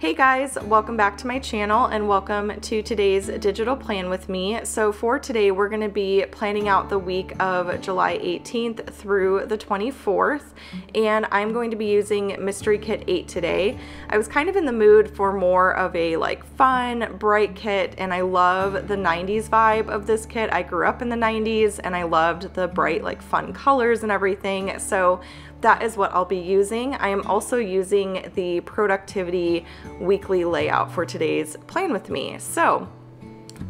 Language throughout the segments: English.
Hey guys, welcome back to my channel and welcome to today's digital plan with me. So for today, we're going to be planning out the week of July 18th through the 24th, and I'm going to be using Mystery Kit 8 today. I was kind of in the mood for more of a fun, bright kit, and I love the 90s vibe of this kit. I grew up in the 90s and I loved the bright, fun colors and everything. So that is what I'll be using. I am also using the productivity weekly layout for today's plan with me. So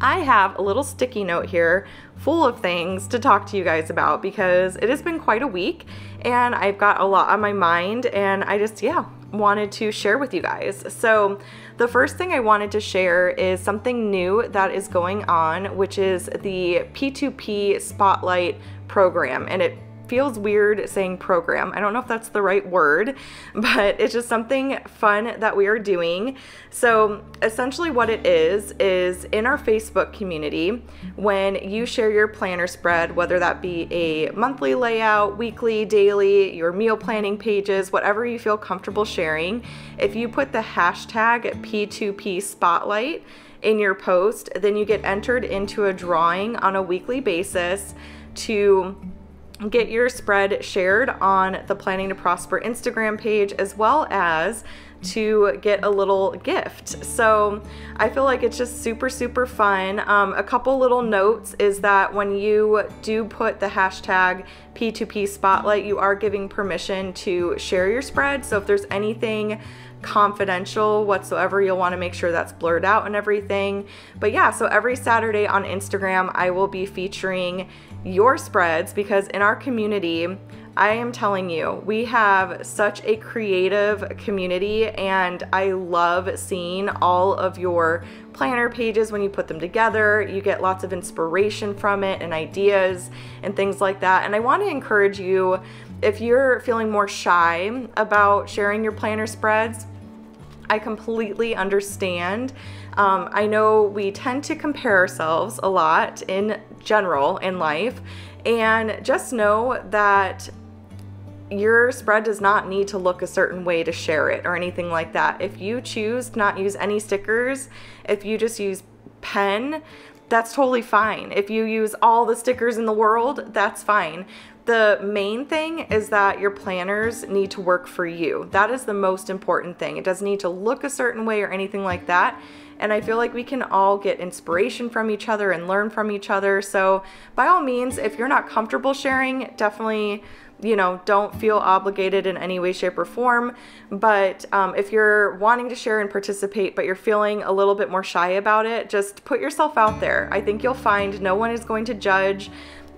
I have a little sticky note here full of things to talk to you guys about because it has been quite a week and I've got a lot on my mind and I just, wanted to share with you guys. So the first thing I wanted to share is something new that is going on, which is the P2P Spotlight program. And it feels weird saying program. I don't know if that's the right word, but it's just something fun that we are doing. So essentially what it is in our Facebook community, when you share your planner spread, whether that be a monthly layout, weekly, daily, your meal planning pages, whatever you feel comfortable sharing, if you put the hashtag P2P Spotlight in your post, then you get entered into a drawing on a weekly basis to get your spread shared on the Planning to Prosper Instagram page, as well as to get a little gift. So I feel like it's just super, super fun. A couple little notes is that when you do put the hashtag P2P Spotlight, you are giving permission to share your spread. So if there's anything confidential whatsoever, you'll want to make sure that's blurred out and everything. But yeah, so every Saturday on Instagram, I will be featuring your spreads because in our community, I am telling you, we have such a creative community and I love seeing all of your planner pages when you put them together. You get lots of inspiration from it and ideas and things like that. And I want to encourage you, if you're feeling more shy about sharing your planner spreads, I completely understand. I know we tend to compare ourselves a lot in general in life, and just know that your spread does not need to look a certain way to share it or anything like that. If you choose to not use any stickers, if you just use pen, that's totally fine. If you use all the stickers in the world, that's fine. The main thing is that your planners need to work for you. That is the most important thing. It doesn't need to look a certain way or anything like that. And I feel like we can all get inspiration from each other and learn from each other. So by all means, if you're not comfortable sharing, definitely, don't feel obligated in any way, shape, or form. But if you're wanting to share and participate, but you're feeling a little bit more shy about it, just put yourself out there. I think you'll find no one is going to judge,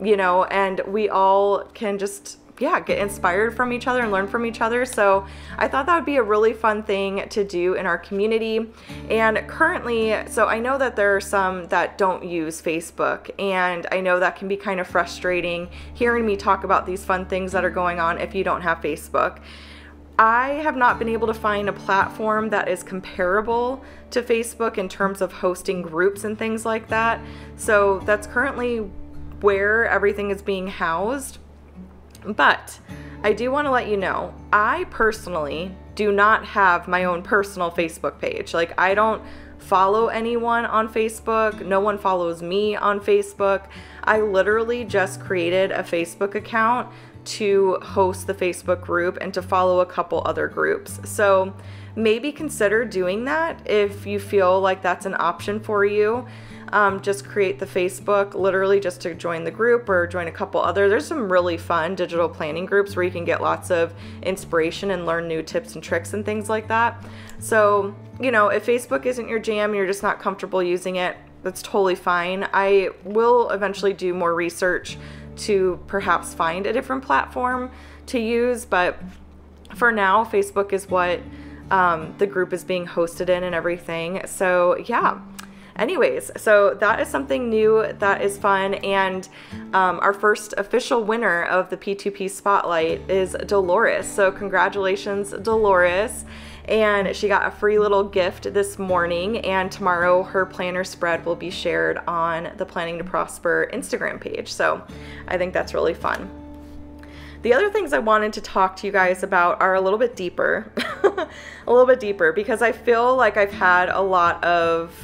and we all can just get inspired from each other and learn from each other. So I thought that would be a really fun thing to do in our community. And currently, so I know that there are some that don't use Facebook, and I know that can be kind of frustrating hearing me talk about these fun things that are going on if you don't have Facebook. I have not been able to find a platform that is comparable to Facebook in terms of hosting groups and things like that. So that's currently where everything is being housed. But I do want to let you know, I personally do not have my own personal Facebook page. I don't follow anyone on Facebook. No one follows me on Facebook. I literally just created a Facebook account to host the Facebook group and to follow a couple other groups. So maybe consider doing that if you feel like that's an option for you. Just create the Facebook literally just to join the group or join a couple other. There's some really fun digital planning groups where you can get lots of inspiration and learn new tips and tricks and things like that. So, if Facebook isn't your jam and you're just not comfortable using it, that's totally fine. I will eventually do more research to perhaps find a different platform to use, but for now, Facebook is what the group is being hosted in and everything. So yeah. Anyways, so that is something new that is fun, and our first official winner of the P2P Spotlight is Dolores. So congratulations, Dolores. And she got a free little gift this morning, and tomorrow her planner spread will be shared on the Planning to Prosper Instagram page. So I think that's really fun. The other things I wanted to talk to you guys about are a little bit deeper. a little bit deeper, because I feel like I've had a lot of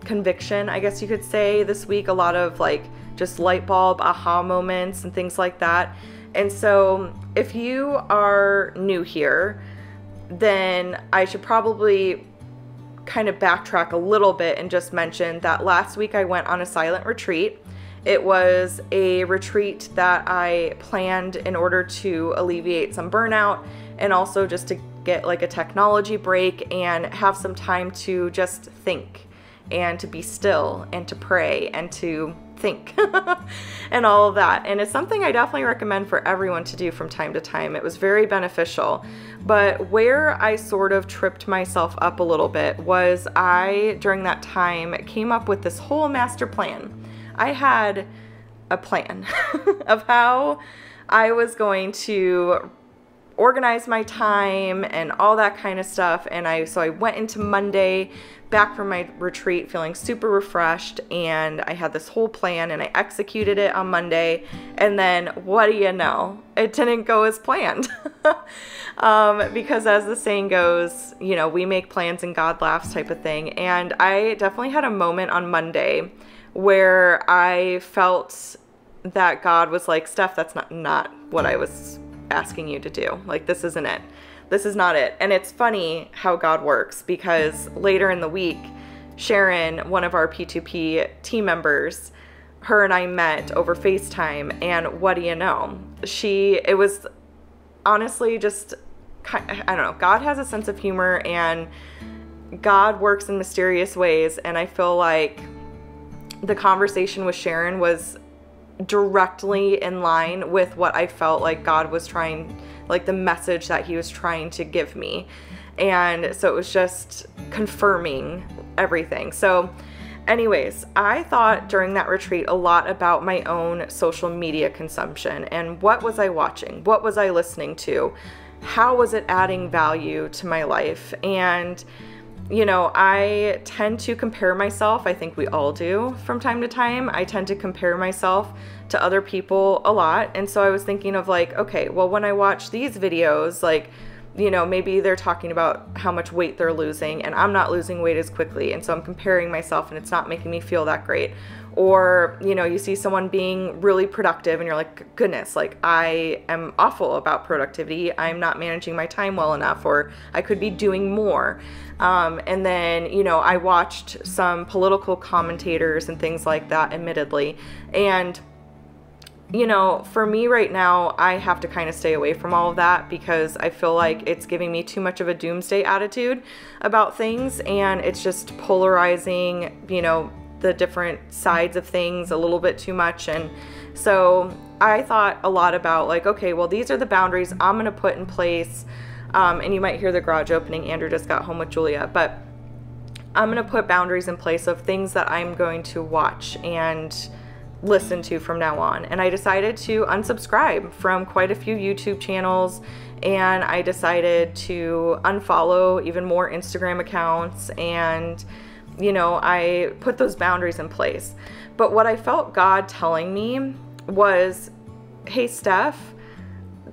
conviction, I guess you could say, this week, a lot of like just light bulb aha moments and things like that. And so if you are new here, then I should probably kind of backtrack a little bit and just mention that last week I went on a silent retreat. It was a retreat that I planned in order to alleviate some burnout, and also just to get like a technology break and have some time to just think and to be still and to pray and to think and all of that. And it's something I definitely recommend for everyone to do from time to time. It was very beneficial. But where I sort of tripped myself up a little bit was I, during that time, came up with this whole master plan. I had a plan of how I was going to organize my time and all that kind of stuff. And so I went into Monday back from my retreat feeling super refreshed, and I had this whole plan and I executed it on Monday. And then what do you know? It didn't go as planned. Because as the saying goes, you know, we make plans and God laughs type of thing. And I definitely had a moment on Monday where I felt that God was like, Steph, that's not what I was asking you to do. Like, this isn't it. This is not it. And it's funny how God works, because later in the week, Sharon, one of our P2P team members, her and I met over FaceTime, and what do you know? It was honestly just, I don't know, God has a sense of humor and God works in mysterious ways. And I feel like the conversation with Sharon was directly in line with what I felt like God was trying, like the message that he was trying to give me. And so it was just confirming everything. So anyways, I thought during that retreat a lot about my own social media consumption and what was I watching? What was I listening to? How was it adding value to my life? And you know, I tend to compare myself. I think we all do from time to time. I tend to compare myself to other people a lot. And so I was thinking of like, okay, well, when I watch these videos, like, you know, maybe they're talking about how much weight they're losing and I'm not losing weight as quickly. And so I'm comparing myself and it's not making me feel that great. Or, you know, you see someone being really productive and you're like, goodness, like I am awful about productivity. I'm not managing my time well enough, or I could be doing more. And then, you know, I watched some political commentators and things like that, admittedly. And you know, for me right now, I have to kind of stay away from all of that because I feel like it's giving me too much of a doomsday attitude about things, and it's just polarizing, you know, the different sides of things a little bit too much. And so I thought a lot about like, okay, well, these are the boundaries I'm going to put in place. And you might hear the garage opening. Andrew just got home with Julia, but I'm going to put boundaries in place of things that I'm going to watch and listen to from now on. And I decided to unsubscribe from quite a few YouTube channels, and I decided to unfollow even more Instagram accounts, and you know, I put those boundaries in place. But what I felt God telling me was, hey Steph,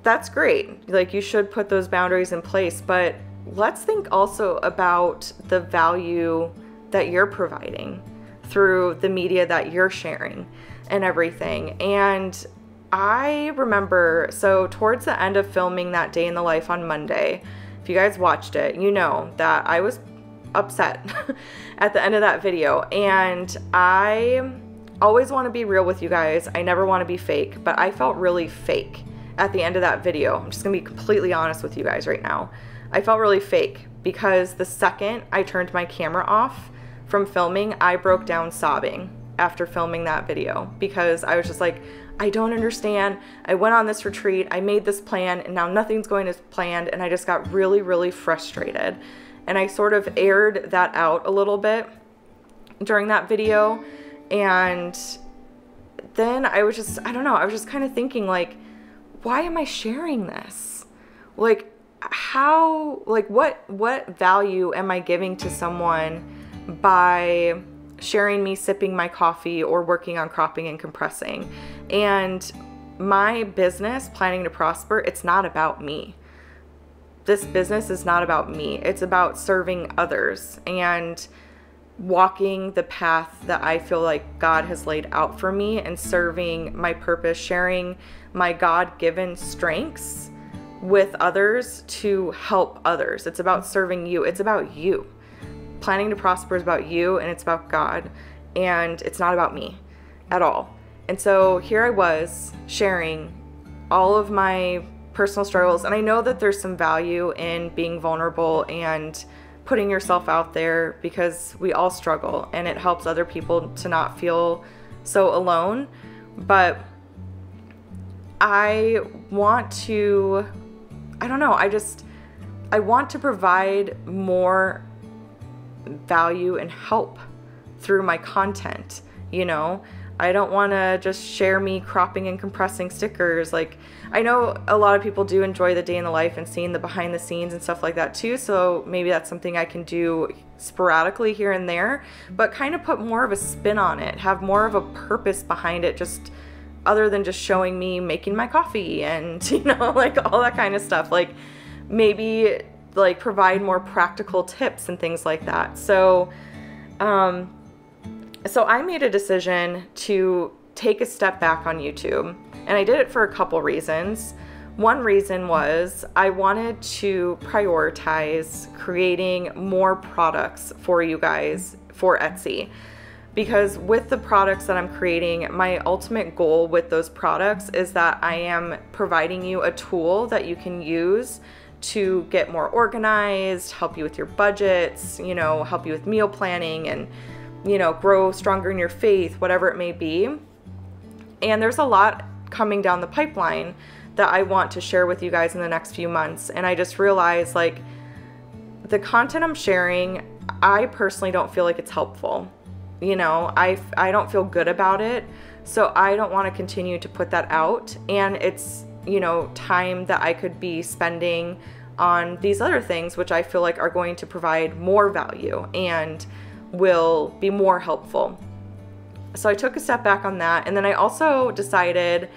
that's great, like you should put those boundaries in place, but let's think also about the value that you're providing through the media that you're sharing and everything. And I remember, so towards the end of filming that day in the life on Monday, if you guys watched it, you know that I was upset at the end of that video. And I always want to be real with you guys. I never want to be fake, but I felt really fake at the end of that video. I'm just gonna be completely honest with you guys right now. I felt really fake because the second I turned my camera off from filming, I broke down sobbing after filming that video, because I was just like, I don't understand. I went on this retreat, I made this plan, and now nothing's going as planned, and I just got really, really frustrated. And I sort of aired that out a little bit during that video. And then I was just, I don't know, I was just kind of thinking like, why am I sharing this? Like, how, like what value am I giving to someone by sharing me sipping my coffee or working on cropping and compressing? And my business, Planning to Prosper, it's not about me. this business is not about me. It's about serving others and walking the path that I feel like God has laid out for me and serving my purpose, sharing my God-given strengths with others to help others. It's about serving you. It's about you. Planning to Prosper is about you, and it's about God, and it's not about me at all. And so here I was sharing all of my personal struggles, and I know that there's some value in being vulnerable and putting yourself out there, because we all struggle and it helps other people to not feel so alone. But I want to, I don't know, I want to provide more value and help through my content, you know? I don't want to just share me cropping and compressing stickers. Like, I know a lot of people do enjoy the day in the life and seeing the behind the scenes and stuff like that too, so maybe that's something I can do sporadically here and there, but kind of put more of a spin on it, have more of a purpose behind it, just other than just showing me making my coffee and, you know, like all that kind of stuff. Like, maybe like provide more practical tips and things like that. So I made a decision to take a step back on YouTube, and I did it for a couple reasons. One reason was I wanted to prioritize creating more products for you guys for Etsy, because with the products that I'm creating, my ultimate goal with those products is that I am providing you a tool that you can use to get more organized, help you with your budgets, you know, help you with meal planning, and you know, grow stronger in your faith, whatever it may be. And there's a lot coming down the pipeline that I want to share with you guys in the next few months. And I just realized, like, the content I'm sharing, I personally don't feel like it's helpful. You know, I don't feel good about it. So I don't want to continue to put that out. And it's, you know, time that I could be spending on these other things, which I feel like are going to provide more value and will be more helpful. So I took a step back on that, and then I also decided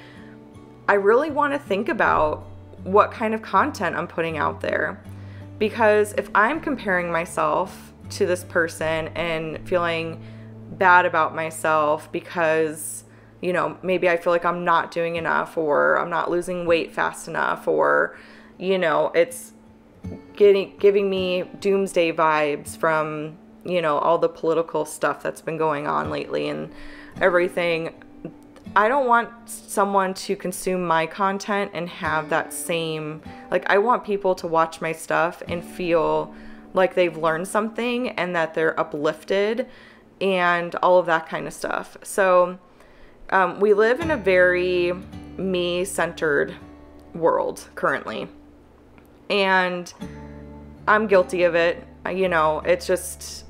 I really want to think about what kind of content I'm putting out there, because if I'm comparing myself to this person and feeling bad about myself because, you know, maybe I feel like I'm not doing enough, or I'm not losing weight fast enough, or, you know, it's giving me doomsday vibes from, you know, all the political stuff that's been going on lately and everything. I don't want someone to consume my content and have that same, like, I want people to watch my stuff and feel like they've learned something and that they're uplifted and all of that kind of stuff. So we live in a very me-centered world currently, and I'm guilty of it. You know, it's just,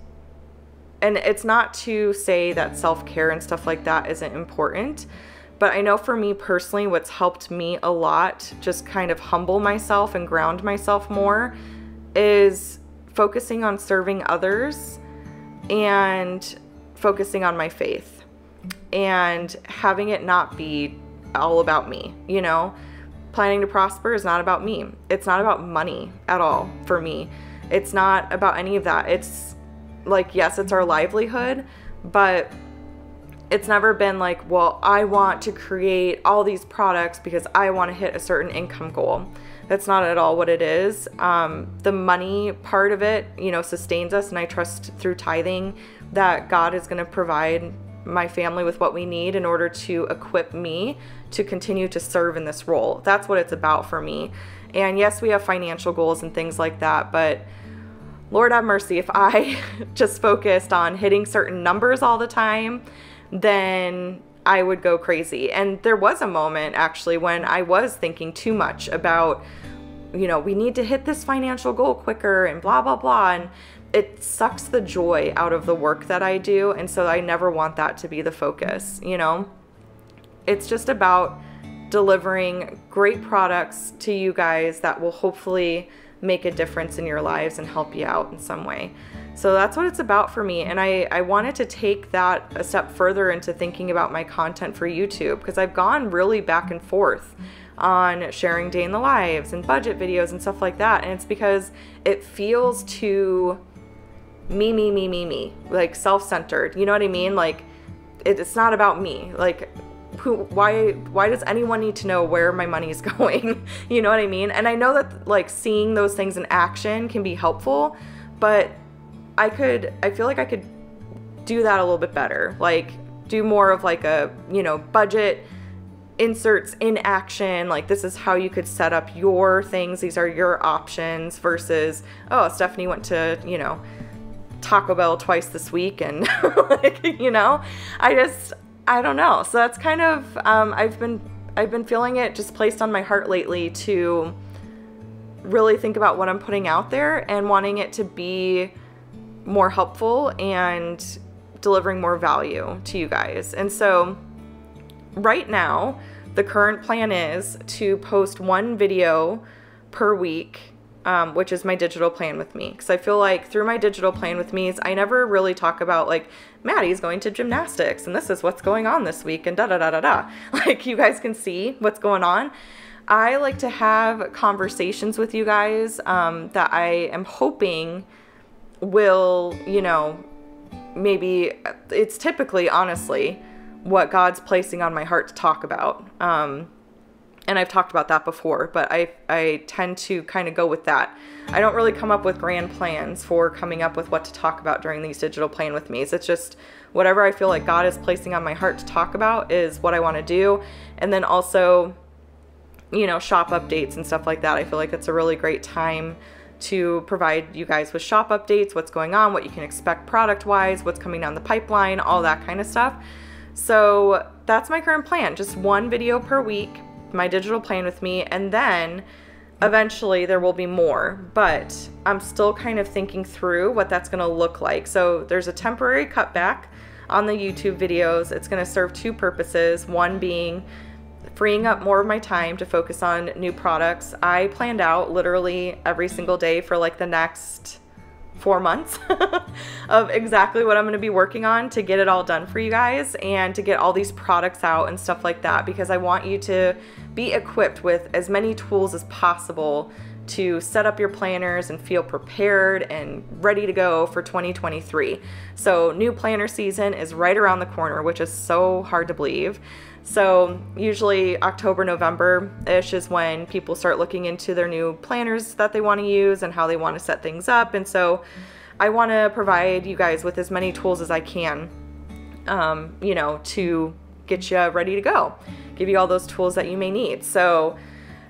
and it's not to say that self-care and stuff like that isn't important, but I know for me personally, what's helped me a lot, just kind of humble myself and ground myself more, is focusing on serving others and focusing on my faith and having it not be all about me. You know, Planning to Prosper is not about me. It's not about money at all for me. It's not about any of that. It's like, yes, it's our livelihood, but it's never been like, well, I want to create all these products because I want to hit a certain income goal. That's not at all what it is. The money part of it, you know, sustains us, and I trust through tithing that God is going to provide my family with what we need in order to equip me to continue to serve in this role. That's what it's about for me. And yes, we have financial goals and things like that, but Lord have mercy, if I just focused on hitting certain numbers all the time, then I would go crazy. And there was a moment actually when I was thinking too much about, you know, we need to hit this financial goal quicker and blah, blah, blah. And it sucks the joy out of the work that I do. And so I never want that to be the focus, you know? It's just about delivering great products to you guys that will hopefully make a difference in your lives and help you out in some way. So that's what it's about for me. And I wanted to take that a step further into thinking about my content for YouTube, because I've gone really back and forth on sharing day in the lives and budget videos and stuff like that. And it's because it feels too me, like self-centered. You know what I mean? Like it's not about me. Like why does anyone need to know where my money is going? You know what I mean? And I know that like seeing those things in action can be helpful, but I feel like I could do that a little bit better. Like do more of like a, you know, budget inserts in action. Like this is how you could set up your things. These are your options versus, oh, Stephanie went to, you know, Taco Bell twice this week and like, you know, I don't know. So that's kind of, I've been feeling it just placed on my heart lately to really think about what I'm putting out there and wanting it to be more helpful and delivering more value to you guys. And so right now, the current plan is to post one video per week, which is my digital plan with me. Because I feel like through my digital plan with me, I never really talk about like, Maddie's going to gymnastics and this is what's going on this week and da-da-da-da-da. Like you guys can see what's going on. I like to have conversations with you guys that I am hoping will, you know, maybe it's typically, honestly, what God's placing on my heart to talk about. And I've talked about that before, but I tend to kind of go with that. I don't really come up with grand plans for coming up with what to talk about during these digital plan with me's. It's just whatever I feel like God is placing on my heart to talk about is what I want to do. And then also, you know, shop updates and stuff like that. I feel like it's a really great time to provide you guys with shop updates, what's going on, what you can expect product-wise, what's coming down the pipeline, all that kind of stuff. So that's my current plan, just one video per week, my digital plan with me, and then eventually there will be more, but I'm still kind of thinking through what that's going to look like. So there's a temporary cutback on the YouTube videos. It's going to serve two purposes, one being freeing up more of my time to focus on new products. I planned out literally every single day for like the next 4 months of exactly what I'm going to be working on to get it all done for you guys and to get all these products out and stuff like that, because I want you to be equipped with as many tools as possible to set up your planners and feel prepared and ready to go for 2023. So new planner season is right around the corner, which is so hard to believe. So usually October, November-ish is when people start looking into their new planners that they want to use and how they want to set things up. And so I want to provide you guys with as many tools as I can, you know, to get you ready to go, give you all those tools that you may need. So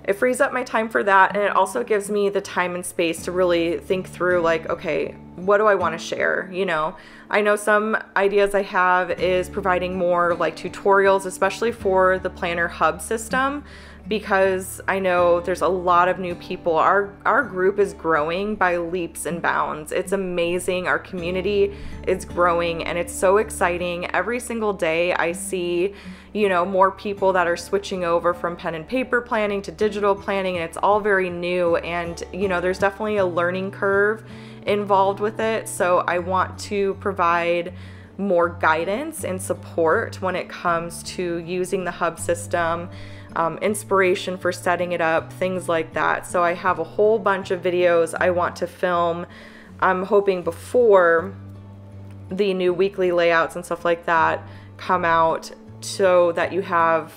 it frees up my time for that, and it also gives me the time and space to really think through like, okay, what do I want to share? You know, I know some ideas I have is providing more like tutorials, especially for the planner hub system, because I know there's a lot of new people. Our group is growing by leaps and bounds. It's amazing. Our community is growing and it's so exciting. Every single day I see, you know, more people that are switching over from pen and paper planning to digital planning, and it's all very new, and you know, there's definitely a learning curve involved with it. So I want to provide more guidance and support when it comes to using the hub system, inspiration for setting it up, things like that. So I have a whole bunch of videos I want to film. I'm hoping before the new weekly layouts and stuff like that come out, so that you have,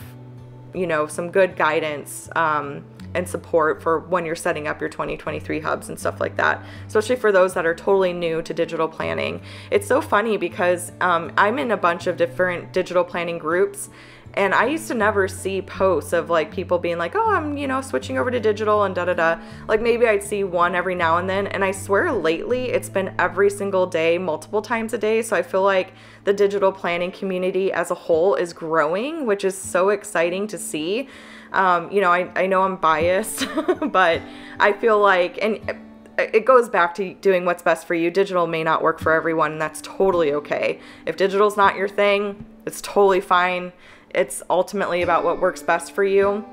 you know, some good guidance and support for when you're setting up your 2023 hubs and stuff like that, especially for those that are totally new to digital planning. It's so funny because I'm in a bunch of different digital planning groups, and I used to never see posts of like people being like, oh, I'm, you know, switching over to digital and da-da-da. Like maybe I'd see one every now and then, and I swear lately it's been every single day, multiple times a day. So I feel like the digital planning community as a whole is growing, which is so exciting to see. You know, I know I'm biased, but I feel like, and it goes back to doing what's best for you. Digital may not work for everyone, and that's totally okay. If digital's not your thing, it's totally fine. It's ultimately about what works best for you.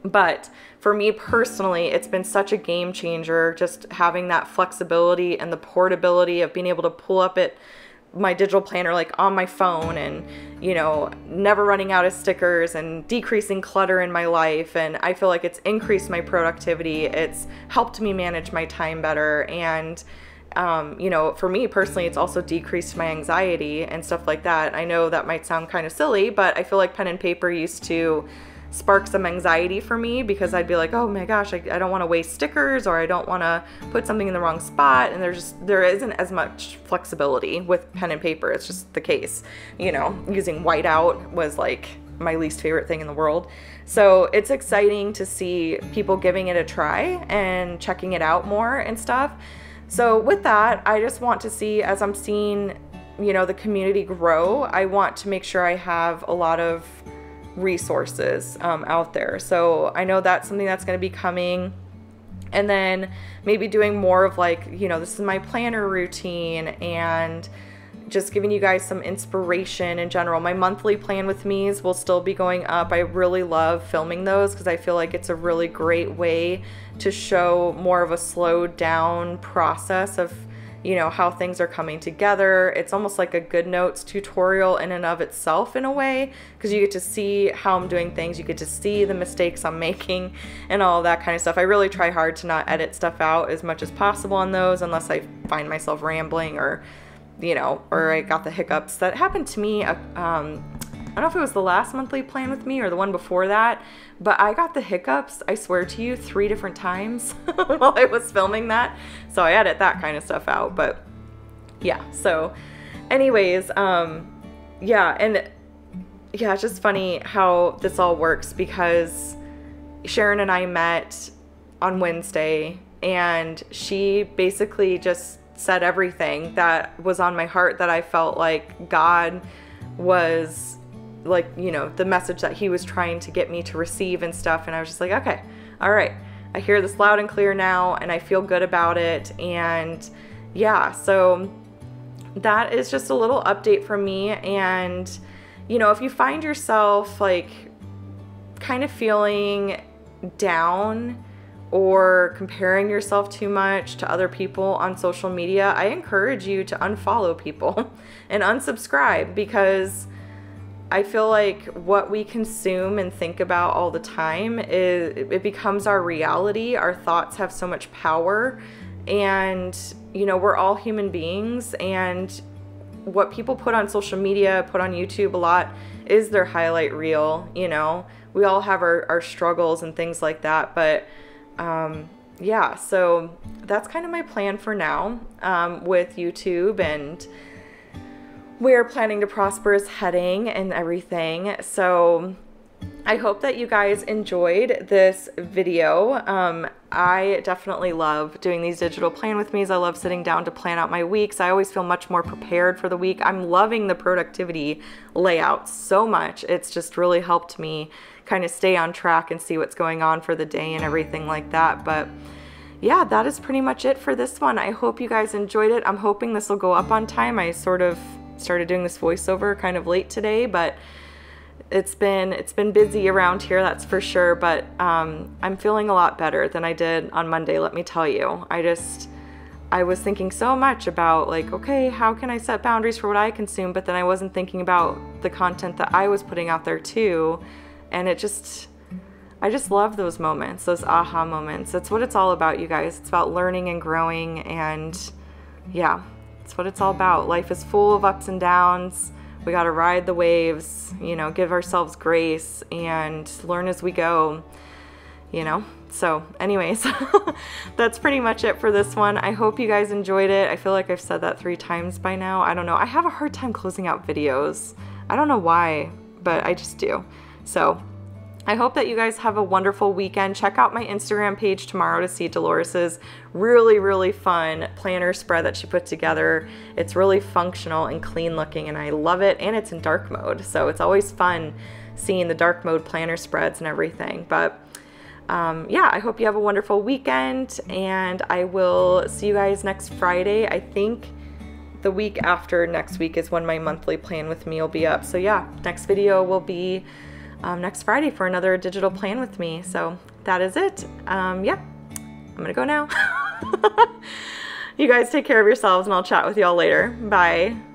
But for me personally, it's been such a game changer, just having that flexibility and the portability of being able to pull up at my digital planner like on my phone, and you know, never running out of stickers and decreasing clutter in my life. And I feel like it's increased my productivity. It's helped me manage my time better. And you know, for me personally, it's also decreased my anxiety and stuff like that. I know that might sound kind of silly, but I feel like pen and paper used to spark some anxiety for me, because I'd be like, oh my gosh, I don't want to waste stickers, or I don't want to put something in the wrong spot. And there isn't as much flexibility with pen and paper. It's just the case, you know, using whiteout was like my least favorite thing in the world. So it's exciting to see people giving it a try and checking it out more and stuff. So with that, I just want to see, as I'm seeing, you know, the community grow, I want to make sure I have a lot of resources out there. So I know that's something that's going to be coming. And then maybe doing more of like, you know, this is my planner routine, and just giving you guys some inspiration in general. My monthly plan with me's will still be going up. I really love filming those because I feel like it's a really great way to show more of a slowed down process of, you know, how things are coming together. It's almost like a good notes tutorial in and of itself in a way, because you get to see how I'm doing things, you get to see the mistakes I'm making and all that kind of stuff. I really try hard to not edit stuff out as much as possible on those, unless I find myself rambling, or you know, or I got the hiccups. That happened to me, I don't know if it was the last monthly plan with me or the one before that, but I got the hiccups, I swear to you, 3 different times while I was filming that. So I edit that kind of stuff out. But yeah, so anyways, yeah, and yeah, it's just funny how this all works, because Sharon and I met on Wednesday, and she basically just said everything that was on my heart, that I felt like God was like, you know, the message that he was trying to get me to receive and stuff. And I was just like, okay, all right, I hear this loud and clear now, and I feel good about it. And yeah, so that is just a little update from me. And you know, if you find yourself like kind of feeling down or comparing yourself too much to other people on social media, I encourage you to unfollow people and unsubscribe, because I feel like what we consume and think about all the time it becomes our reality. Our thoughts have so much power, and you know, we're all human beings, and what people put on social media, put on YouTube a lot, is their highlight reel. You know, we all have our struggles and things like that, but yeah, so that's kind of my plan for now with YouTube, and where Planning to Prosper is heading and everything. So I hope that you guys enjoyed this video. I definitely love doing these digital plan with me's. I love sitting down to plan out my weeks. I always feel much more prepared for the week. I'm loving the productivity layout so much. It's just really helped me kind of stay on track and see what's going on for the day and everything like that. But yeah, that is pretty much it for this one. I hope you guys enjoyed it. I'm hoping this will go up on time. I sort of started doing this voiceover kind of late today, but it's been busy around here, that's for sure. But I'm feeling a lot better than I did on Monday, let me tell you. I was thinking so much about like, okay, how can I set boundaries for what I consume? But then I wasn't thinking about the content that I was putting out there too. And I just love those moments, those aha moments. That's what it's all about, you guys. It's about learning and growing, and yeah, it's what it's all about. Life is full of ups and downs. We got to ride the waves, you know, give ourselves grace and learn as we go, you know. So anyways, that's pretty much it for this one. I hope you guys enjoyed it. I feel like I've said that 3 times by now. I don't know. I have a hard time closing out videos. I don't know why, but I just do. So I hope that you guys have a wonderful weekend. Check out my Instagram page tomorrow to see Dolores's really fun planner spread that she put together. It's really functional and clean looking, and I love it, and it's in dark mode. So it's always fun seeing the dark mode planner spreads and everything. But yeah, I hope you have a wonderful weekend, and I will see you guys next Friday. I think the week after next week is when my monthly plan with me will be up. So yeah, next video will be next Friday for another digital plan with me. So that is it. Yeah, I'm gonna go now. You guys take care of yourselves, and I'll chat with y'all later. Bye.